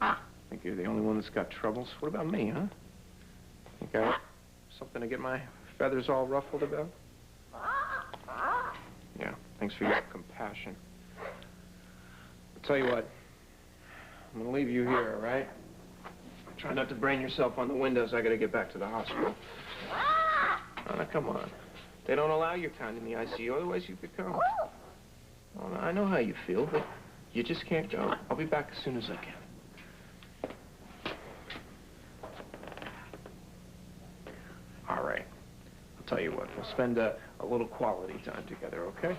I think you're the only one that's got troubles. What about me, huh? You got something to get my feathers all ruffled about? Yeah, thanks for your compassion. I'll tell you what. I'm gonna leave you here, all right? Try not to brain yourself on the windows. I gotta get back to the hospital. Oh, now, come on. They don't allow your kind in the ICU, otherwise you could come. Well, I know how you feel, but you just can't go. I'll be back as soon as I can. All right. I'll tell you what. We'll spend a little quality time together, okay?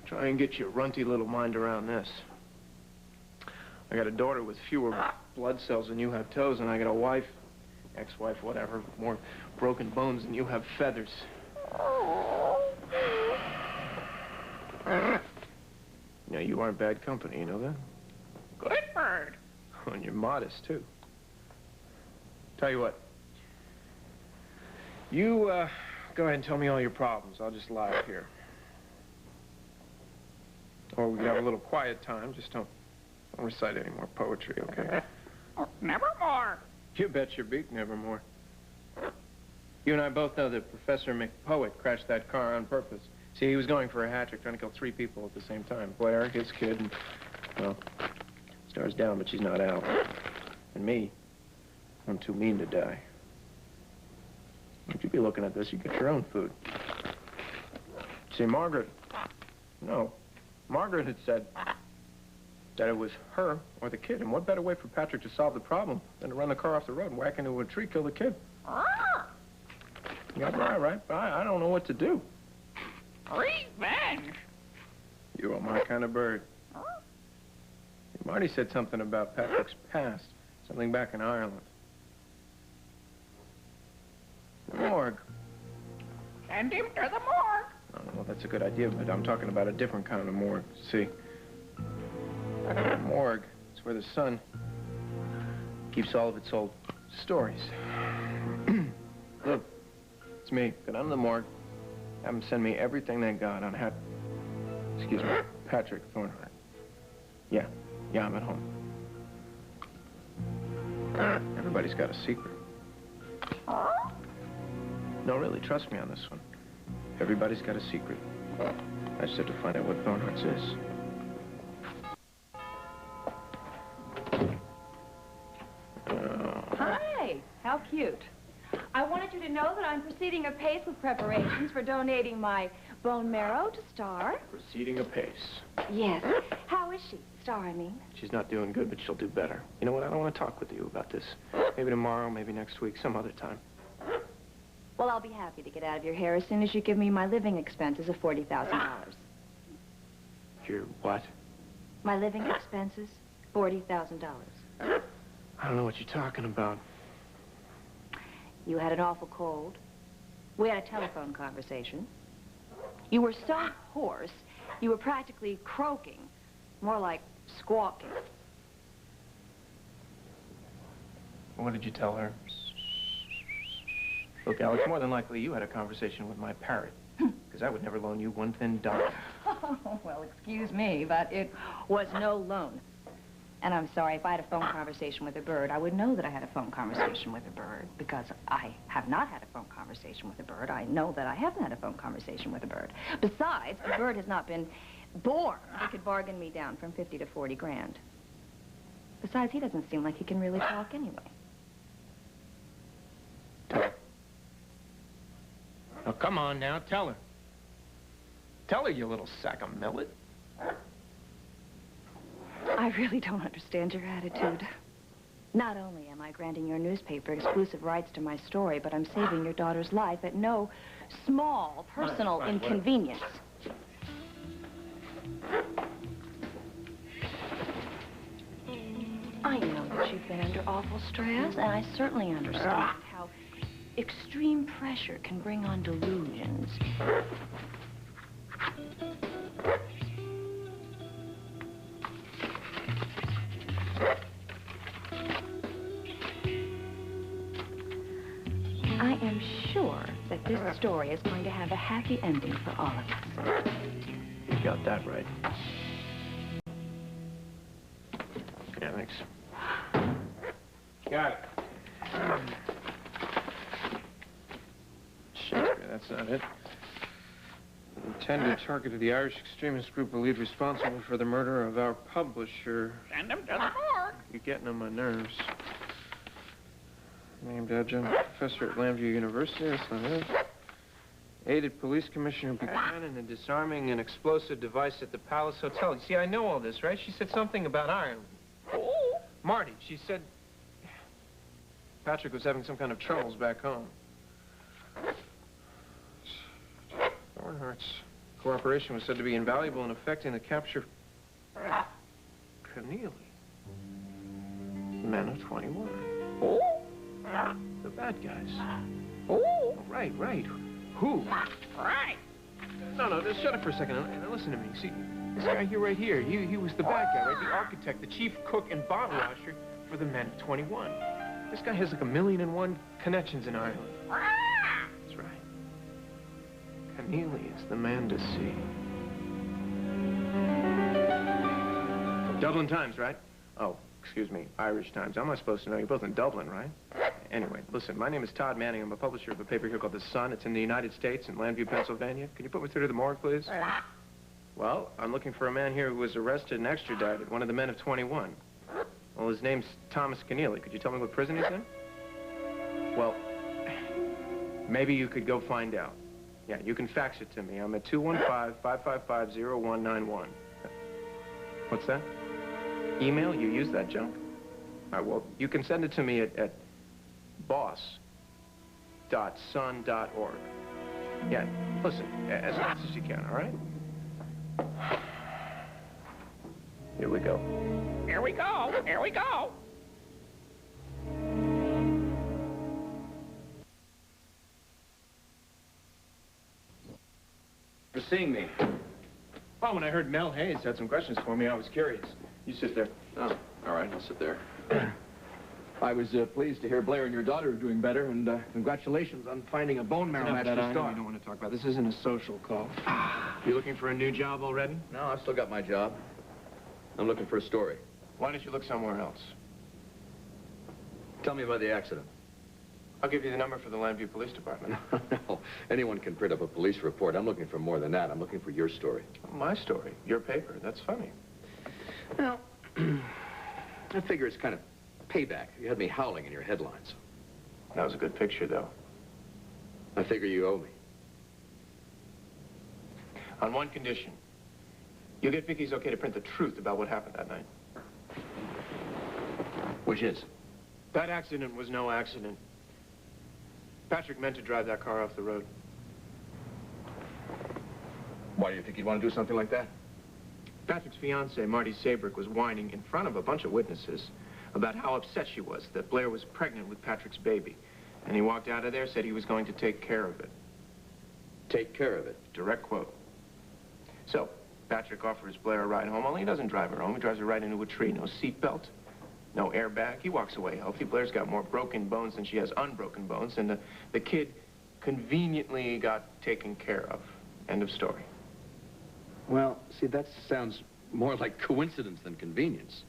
Try and get your runty little mind around this. I got a daughter with fewer blood cells than you have toes, and I got a wife, ex-wife, whatever, more broken bones than you have feathers. Now, you aren't bad company, you know that? Good bird. And you're modest, too. Tell you what. You, go ahead and tell me all your problems. I'll just lie up here. Or we can have a little quiet time. Just don't recite any more poetry, okay? Oh, nevermore. You bet your beak, nevermore. You and I both know that Professor McPoet crashed that car on purpose. See, he was going for a hat trick, trying to kill 3 people at the same time. Blair, his kid, and, well, Star's down, but she's not out. And me, I'm too mean to die. Don't you be looking at this. You get your own food. See, Margaret, no. Margaret had said that it was her or the kid. And what better way for Patrick to solve the problem than to run the car off the road and whack into a tree, kill the kid? Yeah, right. I don't know what to do. Revenge. You are my kind of bird. Marty said something about Patrick's past. Something back in Ireland. The morgue. Send him to the morgue. Oh, well, that's a good idea, but I'm talking about a different kind of morgue. See? The morgue is where the sun keeps all of its old stories. Look, it's me. Go down to the morgue. Have them send me everything they got on Patrick Thornhart. Yeah, I'm at home. Everybody's got a secret. No, really, trust me on this one. Everybody's got a secret. I just have to find out what Thornhart's is. Hi, how cute. I wanted you to know that I'm proceeding apace with preparations for donating my bone marrow to Star. Proceeding apace. Yes. How is she? Star, I mean. She's not doing good, but she'll do better. You know what? I don't want to talk with you about this. Maybe tomorrow, maybe next week, some other time. Well, I'll be happy to get out of your hair as soon as you give me my living expenses of $40,000. Your what? My living expenses, $40,000. I don't know what you're talking about. You had an awful cold. We had a telephone conversation. You were so hoarse, you were practically croaking. More like squawking. What did you tell her? Look, Alex, more than likely you had a conversation with my parrot. Because I would never loan you one thin dime. Oh, well, excuse me, but it was no loan. And I'm sorry, if I had a phone conversation with a bird, I would know that I had a phone conversation with a bird. Because I have not had a phone conversation with a bird, I know that I haven't had a phone conversation with a bird. Besides, a bird has not been born. He could bargain me down from 50 to 40 grand. Besides, he doesn't seem like he can really talk anyway. Tell her. Now, come on now, tell her. Tell her, you little sack of millet. I really don't understand your attitude. Not only am I granting your newspaper exclusive rights to my story, but I'm saving your daughter's life at no small personal inconvenience. I know that you've been under awful stress, and I certainly understand how extreme pressure can bring on delusions. I am sure that this story is going to have a happy ending for all of us. You got that right. Yeah, thanks. Got it. Shakespeare, that's not it. Intended target of the Irish extremist group believed responsible for the murder of our publisher. Send him to the morgue. You're getting on my nerves. Named adjunct professor at Lambview University, that's not it. Aided Police Commissioner Buchanan in disarming an explosive device at the Palace Hotel. You see, I know all this, right? She said something about Ireland. Oh. Marty, she said Patrick was having some kind of troubles back home. Thornhart's cooperation was said to be invaluable in effecting the capture of Keneally, the man of 21. Oh. The bad guys. Oh. Right. Who? Right. No, just shut up for a second and listen to me. See, this guy here right here, he was the bad guy, right? The architect, the chief cook and bottle washer for the men of 21. This guy has like 1,000,001 connections in Ireland. That's right. Keneally is the man to see. Dublin Times, right? Oh, excuse me, Irish Times. How am I supposed to know? You're both in Dublin, right? Anyway, listen, my name is Todd Manning. I'm a publisher of a paper here called The Sun. It's in the United States, in Lambview, Pennsylvania. Can you put me through to the morgue, please? Well, I'm looking for a man here who was arrested and extradited, one of the men of 21. Well, his name's Thomas Keneally. Could you tell me what prison he's in? Well, maybe you could go find out. Yeah, you can fax it to me. I'm at 215-555-0191. What's that? Email? You use that junk? All right, well, you can send it to me at boss.sun.org. Yeah, listen, as fast as you can, all right? Here we go. Here we go. Here we go. For seeing me. Well, when I heard Mel Hayes had some questions for me, I was curious. You sit there. Oh, all right, I'll sit there. I was pleased to hear Blair and your daughter are doing better, and congratulations on finding a bone marrow match I to know start. you don't want to talk about this. Isn't a social call. You looking for a new job already? No, I've still got my job. I'm looking for a story. Why don't you look somewhere else? Tell me about the accident. I'll give you the number for the Lambview Police Department. No, anyone can print up a police report. I'm looking for more than that. I'm looking for your story. My story. Your paper. That's funny. Well, I figure it's kind of payback. You had me howling in your headlines. That was a good picture, though. I figure you owe me. On one condition. You get Vicky's okay to print the truth about what happened that night. Which is? That accident was no accident. Patrick meant to drive that car off the road. Why do you think he'd want to do something like that? Patrick's fiancée, Marty Sabrick, was whining in front of a bunch of witnesses about how upset she was that Blair was pregnant with Patrick's baby. And he walked out of there, said he was going to take care of it. Take care of it? Direct quote. So, Patrick offers Blair a ride home, only he doesn't drive her home. He drives her right into a tree. No seatbelt, no airbag. He walks away healthy. Blair's got more broken bones than she has unbroken bones, and the kid conveniently got taken care of. End of story. Well, see, that sounds more like coincidence than convenience.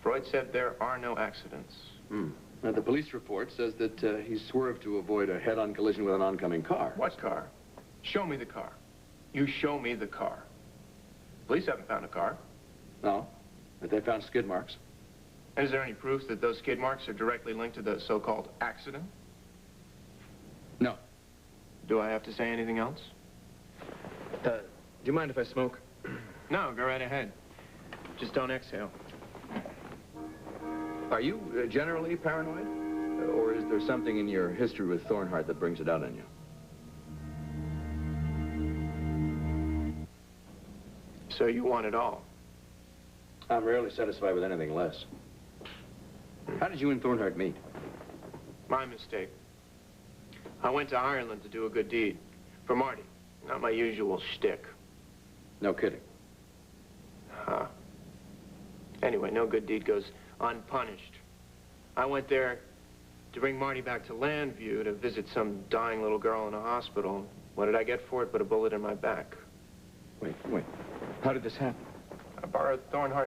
Freud said there are no accidents. Now, the police report says that he swerved to avoid a head-on collision with an oncoming car. What car? Show me the car. You show me the car. Police haven't found a car. No, but they found skid marks. And is there any proof that those skid marks are directly linked to the so-called accident? No. Do I have to say anything else? Do you mind if I smoke? No, go right ahead. Just don't exhale. Are you generally paranoid? Or is there something in your history with Thornhart that brings it out on you? So you want it all? I'm rarely satisfied with anything less. How did you and Thornhart meet? My mistake. I went to Ireland to do a good deed. For Marty. Not my usual shtick. No kidding. Huh. Anyway, no good deed goes unpunished. I went there to bring Marty back to Lambview to visit some dying little girl in a hospital. What did I get for it but a bullet in my back? Wait. How did this happen? I borrowed Thornhart